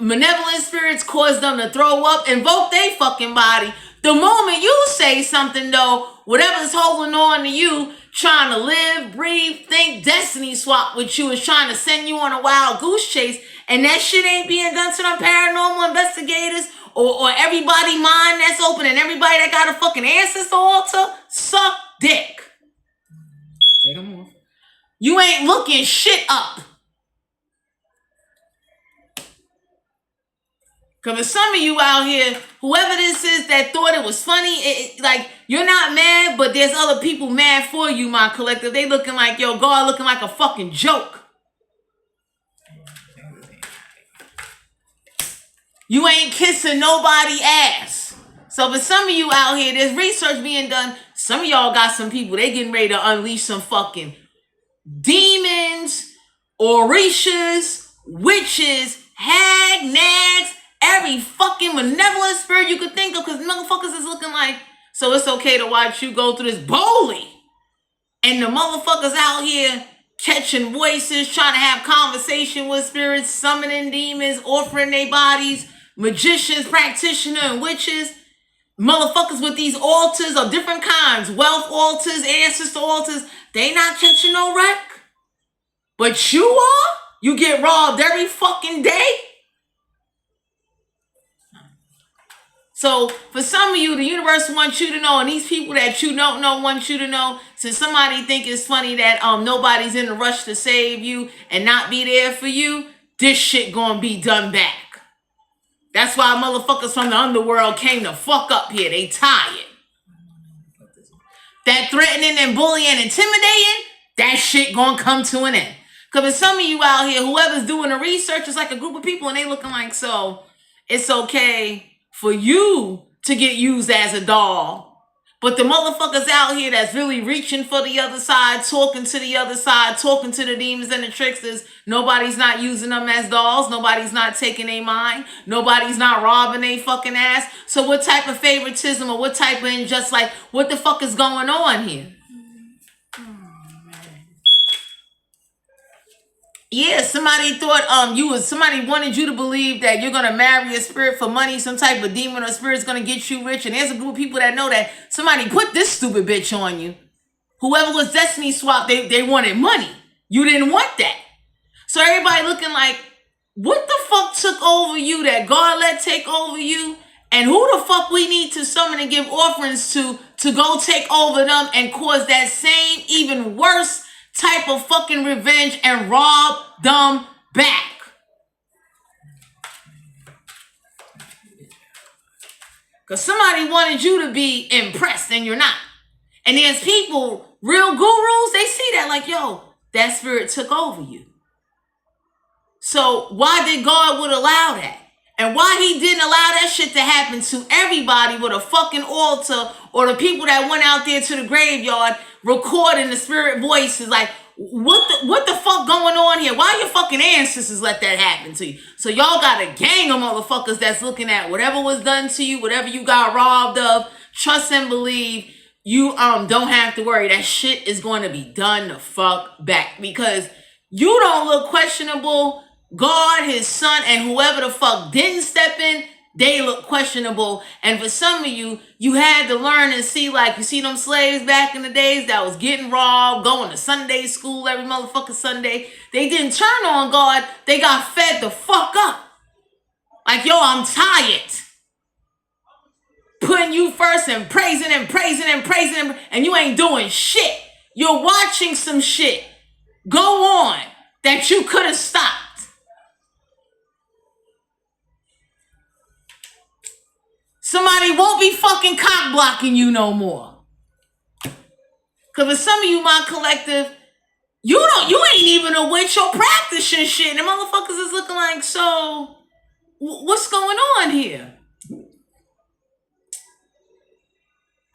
malevolent spirits cause them to throw up, invoke their fucking body. The moment you say something though, whatever's holding on to you, trying to live, breathe, think, destiny swap with you, is trying to send you on a wild goose chase, and that shit ain't being done to them paranormal investigators or everybody mind that's open and everybody that got a fucking ancestor altar, suck dick. Take them off. You ain't looking shit up. Because for some of you out here, whoever this is that thought it was funny, like, you're not mad, but there's other people mad for you, my collective. They looking like, yo, God looking like a fucking joke. You ain't kissing nobody ass. So for some of you out here, there's research being done. Some of y'all got some people, they getting ready to unleash some fucking demons, orishas, witches, hag, nags, every fucking malevolent spirit you could think of, because motherfuckers is looking like, so it's okay to watch you go through this boldly. And the motherfuckers out here catching voices, trying to have conversation with spirits, summoning demons, offering their bodies, magicians, practitioners, and witches. Motherfuckers with these altars of different kinds, wealth altars, ancestor altars, they not catching no wreck. But you are? You get robbed every fucking day? So for some of you, the universe wants you to know, and these people that you don't know want you to know, since somebody think it's funny that nobody's in a rush to save you and not be there for you, this shit gonna be done back. That's why motherfuckers from the underworld came to fuck up here. They tired. That threatening and bullying and intimidating, that shit gonna come to an end. Because for some of you out here, whoever's doing the research is like a group of people and they looking like, so it's okay for you to get used as a doll. But the motherfuckers out here that's really reaching for the other side, talking to the other side, talking to the demons and the tricksters, nobody's not using them as dolls. Nobody's not taking their mind. Nobody's not robbing their fucking ass. So what type of favoritism or what type of injustice, like, what the fuck is going on here? Yeah, somebody thought somebody wanted you to believe that you're gonna marry a spirit for money, some type of demon or spirit's gonna get you rich, and there's a group of people that know that somebody put this stupid bitch on you. Whoever was destiny swap, they wanted money. You didn't want that. So everybody looking like, what the fuck took over you that God let take over you? And who the fuck we need to summon and give offerings to go take over them and cause that same, even worse type of fucking revenge and rob them back? Because somebody wanted you to be impressed and you're not. And there's people, real gurus, they see that like, yo, that spirit took over you. So why did God would allow that? And why he didn't allow that shit to happen to everybody with a fucking altar, or the people that went out there to the graveyard recording the spirit voices, like, what the fuck going on here? Why your fucking ancestors let that happen to you? So y'all got a gang of motherfuckers that's looking at whatever was done to you, whatever you got robbed of, trust and believe, you don't have to worry. That shit is going to be done the fuck back, because you don't look questionable. God, his son, and whoever the fuck didn't step in, they look questionable. And for some of you, you had to learn and see, like, you see them slaves back in the days that was getting robbed, going to Sunday school every motherfucking Sunday. They didn't turn on God. They got fed the fuck up. Like, yo, I'm tired. Putting you first and praising and praising and praising, and you ain't doing shit. You're watching some shit. Go on. that you could have stopped. Somebody won't be fucking cock blocking you no more. Cause for some of you, my collective, you ain't even a witch or practicing shit. And the motherfuckers is looking like, so what's going on here?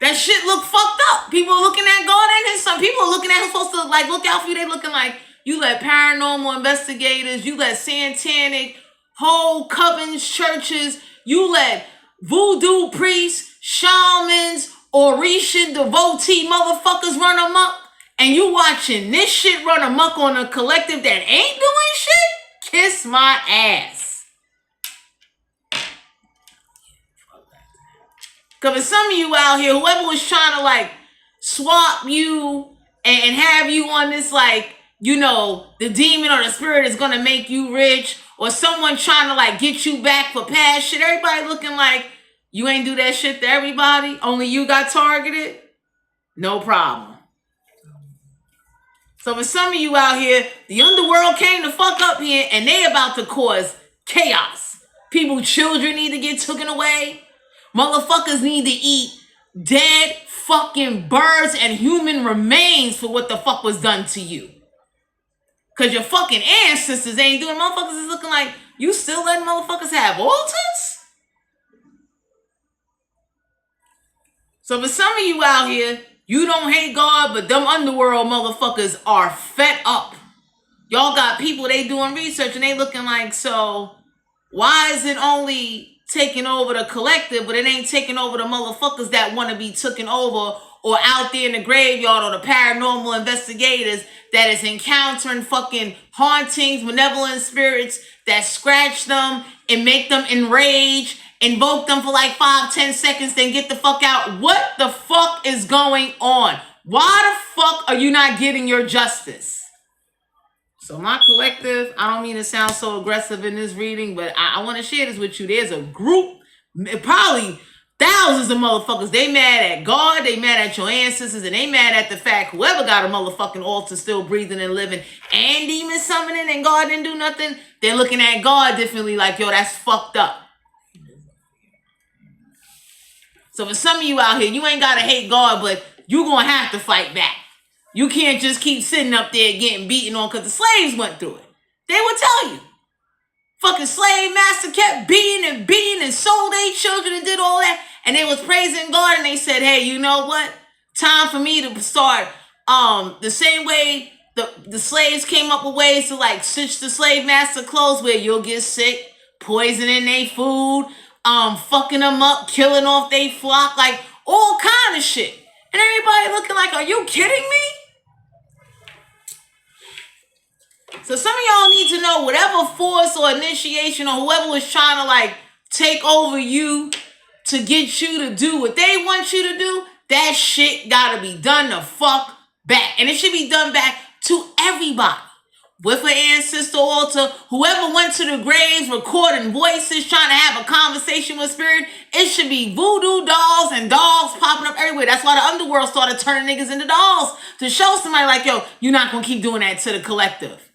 That shit look fucked up. People are looking at God and his son. People are looking at who's supposed to like look out for you. They looking like you let paranormal investigators, you let satanic, whole covens, churches, you let voodoo priests, shamans, Orishan devotee motherfuckers run amok. And you watching this shit run amok on a collective that ain't doing shit? Kiss my ass. Because for some of you out here, whoever was trying to like swap you and have you on this like, you know, the demon or the spirit is going to make you rich, or someone trying to like get you back for past shit, everybody looking like you ain't do that shit to everybody, only you got targeted, no problem. So for some of you out here, the underworld came to fuck up here and they about to cause chaos. People's children need to get taken away. Motherfuckers need to eat dead fucking birds and human remains for what the fuck was done to you. Cause your fucking ancestors ain't doing. Motherfuckers is looking like you still letting motherfuckers have altars? So for some of you out here, you don't hate God, but them underworld motherfuckers are fed up. Y'all got people, they doing research and they looking like, so why is it only taking over the collective, but it ain't taking over the motherfuckers that want to be taken over, or out there in the graveyard, or the paranormal investigators that is encountering fucking hauntings, malevolent spirits that scratch them and make them enrage, invoke them for like 5-10 seconds, then get the fuck out. What the fuck is going on? Why the fuck are you not getting your justice? So my collective, I don't mean to sound so aggressive in this reading, but I want to share this with you. There's a group, probably thousands of motherfuckers. They mad at God, they mad at your ancestors, and they mad at the fact whoever got a motherfucking altar still breathing and living and demon summoning and God didn't do nothing, they're looking at God differently like, yo, that's fucked up. So for some of you out here, you ain't got to hate God, but you going to have to fight back. You can't just keep sitting up there getting beaten on because the slaves went through it. They would tell you. Fucking slave master kept beating and sold their children and did all that. And they was praising God and they said, hey, you know what? Time for me to start the same way the slaves came up with ways to like stitch the slave master clothes where you'll get sick, poisoning their food, fucking them up, killing off their flock, like all kind of shit. And everybody looking like, are you kidding me? So some of y'all need to know whatever force or initiation or whoever was trying to like take over you to get you to do what they want you to do, that shit gotta be done the fuck back. And it should be done back to everybody. With an ancestor altar, whoever went to the graves recording voices, trying to have a conversation with spirit, it should be voodoo dolls and dogs popping up everywhere. That's why the underworld started turning niggas into dolls, to show somebody like, yo, you're not gonna keep doing that to the collective.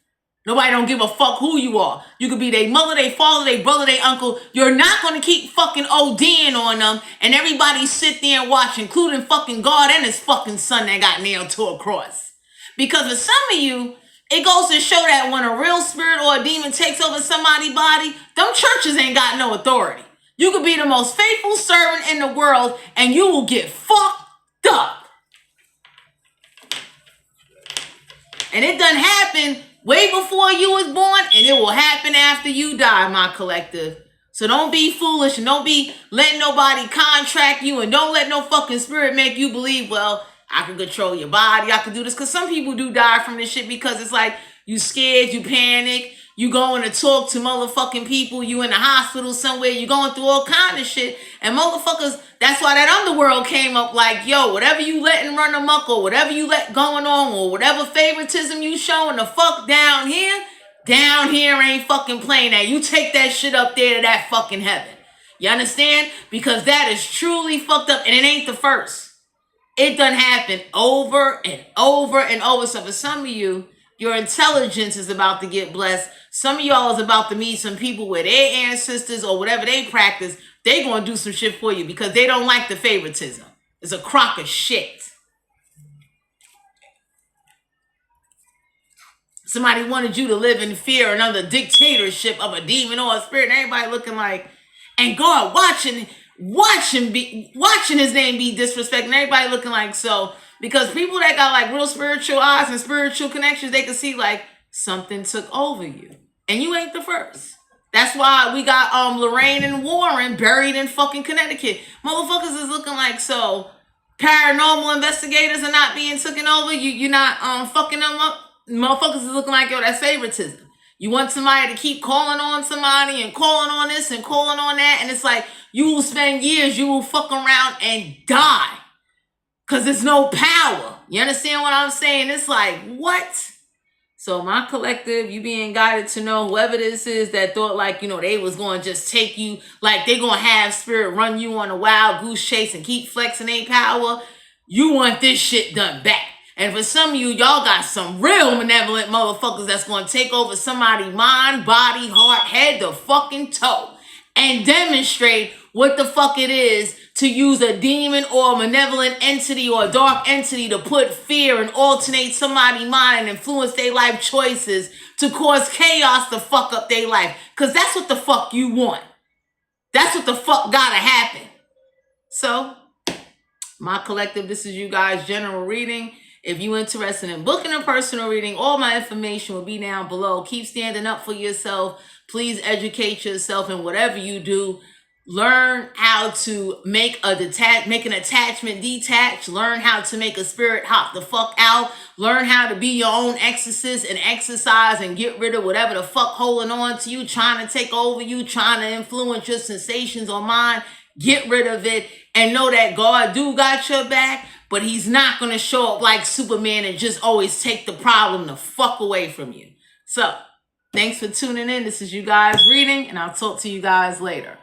Nobody don't give a fuck who you are. You could be their mother, their father, their brother, their uncle. You're not going to keep fucking ODing on them and everybody sit there and watch, including fucking God and his fucking son that got nailed to a cross. Because for some of you, it goes to show that when a real spirit or a demon takes over somebody's body, them churches ain't got no authority. You could be the most faithful servant in the world and you will get fucked up. And it done happened way before you was born, and it will happen after you die, my collective. So don't be foolish and don't be letting nobody contract you, and don't let no fucking spirit make you believe, well, I can control your body, I can do this. Because some people do die from this shit because it's like you scared, you panic, you going to talk to motherfucking people, you in the hospital somewhere, you going through all kind of shit. And motherfuckers, that's why that underworld came up like, yo, whatever you letting run amok or whatever you let going on or whatever favoritism you showing the fuck down here ain't fucking playing that. You take that shit up there to that fucking heaven. You understand? Because that is truly fucked up and it ain't the first. It done happened over and over and over. So for some of you, Your intelligence is about to get blessed. Some of y'all is about to meet some people where their ancestors or whatever they practice, they gonna do some shit for you because they don't like the favoritism. It's a crock of shit. Somebody wanted you to live in fear and under dictatorship of a demon or a spirit, and everybody looking like, and God watching his name be disrespected, and everybody looking like so. Because people that got like real spiritual eyes and spiritual connections, they can see like something took over you. And you ain't the first. That's why we got Lorraine and Warren buried in fucking Connecticut. Motherfuckers is looking like so. Paranormal investigators are not being taken over. You're not fucking them up. Motherfuckers is looking like, yo, that's favoritism. You want somebody to keep calling on somebody and calling on this and calling on that. And it's like, you will spend years, you will fuck around and die. Because there's no power. You understand what I'm saying? It's like, what? So my collective, you being guided to know whoever this is that thought like, you know, they was going to just take you, like they going to have spirit run you on a wild goose chase and keep flexing their power. You want this shit done back. And for some of you, y'all got some real malevolent motherfuckers that's going to take over somebody's mind, body, heart, head to fucking toe. And demonstrate what the fuck it is to use a demon or a malevolent entity or a dark entity to put fear and alternate somebody's mind and influence their life choices to cause chaos to fuck up their life. Because that's what the fuck you want. That's what the fuck gotta happen. So, my collective, this is you guys' general reading. If you're interested in booking a personal reading, all my information will be down below. Keep standing up for yourself. Please educate yourself in whatever you do. Learn how to make an attachment detach. Learn how to make a spirit hop the fuck out. Learn how to be your own exorcist and exercise and get rid of whatever the fuck holding on to you, trying to take over you, trying to influence your sensations or mind. Get rid of it and know that God do got your back, but he's not going to show up like Superman and just always take the problem the fuck away from you. So, thanks for tuning in. This is you guys reading, and I'll talk to you guys later.